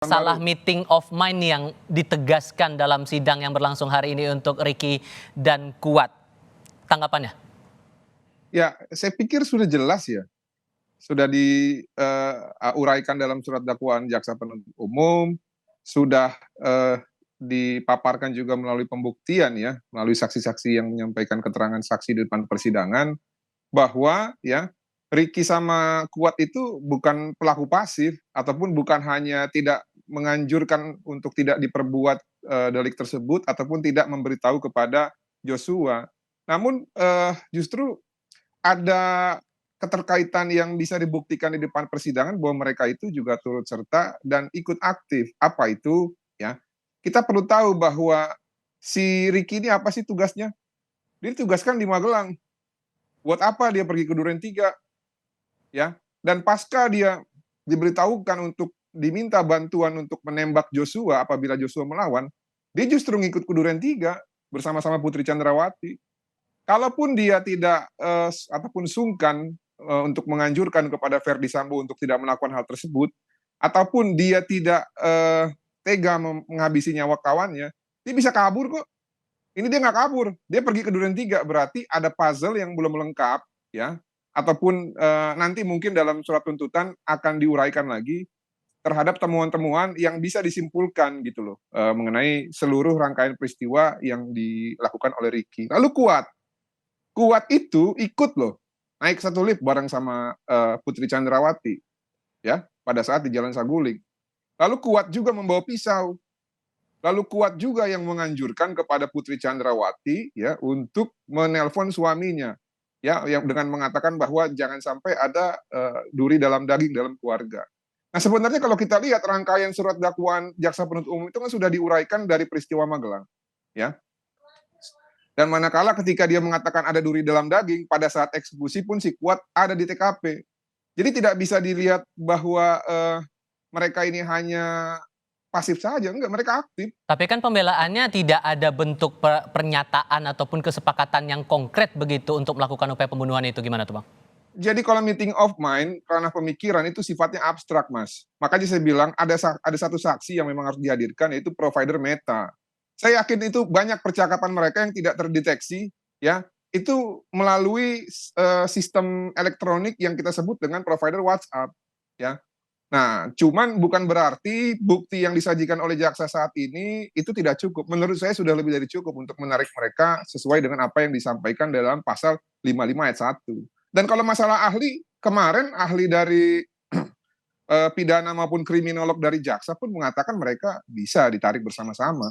Salah meeting of mind yang ditegaskan dalam sidang yang berlangsung hari ini untuk Ricky dan Kuat. Tanggapannya? Ya, saya pikir sudah jelas ya. Sudah diuraikan dalam surat dakwaan jaksa penuntut umum, sudah dipaparkan juga melalui pembuktian ya, melalui saksi-saksi yang menyampaikan keterangan saksi di depan persidangan, bahwa ya Ricky sama Kuat itu bukan pelaku pasif ataupun bukan hanya tidak menganjurkan untuk tidak diperbuat delik tersebut ataupun tidak memberitahu kepada Joshua. Namun justru ada keterkaitan yang bisa dibuktikan di depan persidangan bahwa mereka itu juga turut serta dan ikut aktif. Apa itu? Ya, kita perlu tahu bahwa si Ricky ini apa sih tugasnya? Dia ditugaskan di Magelang. Buat apa dia pergi ke Duren 3? Ya, dan pasca dia diberitahukan untuk diminta bantuan untuk menembak Joshua apabila Joshua melawan, dia justru ngikut ke Duren 3 bersama-sama Putri Chandrawati. Kalaupun dia tidak ataupun sungkan untuk menganjurkan kepada Verdi Sambo untuk tidak melakukan hal tersebut, ataupun dia tidak tega menghabisi nyawa kawannya, dia bisa kabur kok. Ini dia nggak kabur, dia pergi ke Duren 3, berarti ada puzzle yang belum lengkap, ya, ataupun nanti mungkin dalam surat tuntutan akan diuraikan lagi terhadap temuan-temuan yang bisa disimpulkan gitu loh, mengenai seluruh rangkaian peristiwa yang dilakukan oleh Ricky. Lalu Kuat itu ikut loh, naik satu lift bareng sama Putri Chandrawati, ya, pada saat di Jalan Saguling. Lalu Kuat juga membawa pisau. Lalu Kuat juga yang menganjurkan kepada Putri Chandrawati ya untuk menelpon suaminya, ya, yang dengan mengatakan bahwa jangan sampai ada duri dalam daging dalam keluarga. Nah, sebenarnya kalau kita lihat rangkaian surat dakwaan jaksa penuntut umum itu kan sudah diuraikan dari peristiwa Magelang, ya. Dan manakala ketika dia mengatakan ada duri dalam daging, pada saat eksekusi pun si Kuat ada di TKP. Jadi tidak bisa dilihat bahwa mereka ini hanya pasif saja, enggak, mereka aktif. Tapi kan pembelaannya tidak ada bentuk pernyataan ataupun kesepakatan yang konkret begitu untuk melakukan upaya pembunuhan itu, gimana tuh Bang? Jadi kalau meeting of mind, karena pemikiran itu sifatnya abstrak, Mas. Makanya saya bilang ada satu saksi yang memang harus dihadirkan, yaitu provider Meta. Saya yakin itu banyak percakapan mereka yang tidak terdeteksi, ya, itu melalui sistem elektronik yang kita sebut dengan provider WhatsApp, ya. Nah, cuman bukan berarti bukti yang disajikan oleh jaksa saat ini itu tidak cukup. Menurut saya sudah lebih dari cukup untuk menarik mereka sesuai dengan apa yang disampaikan dalam pasal 55 ayat 1. Dan kalau masalah ahli, kemarin ahli dari pidana maupun kriminolog dari jaksa pun mengatakan mereka bisa ditarik bersama-sama.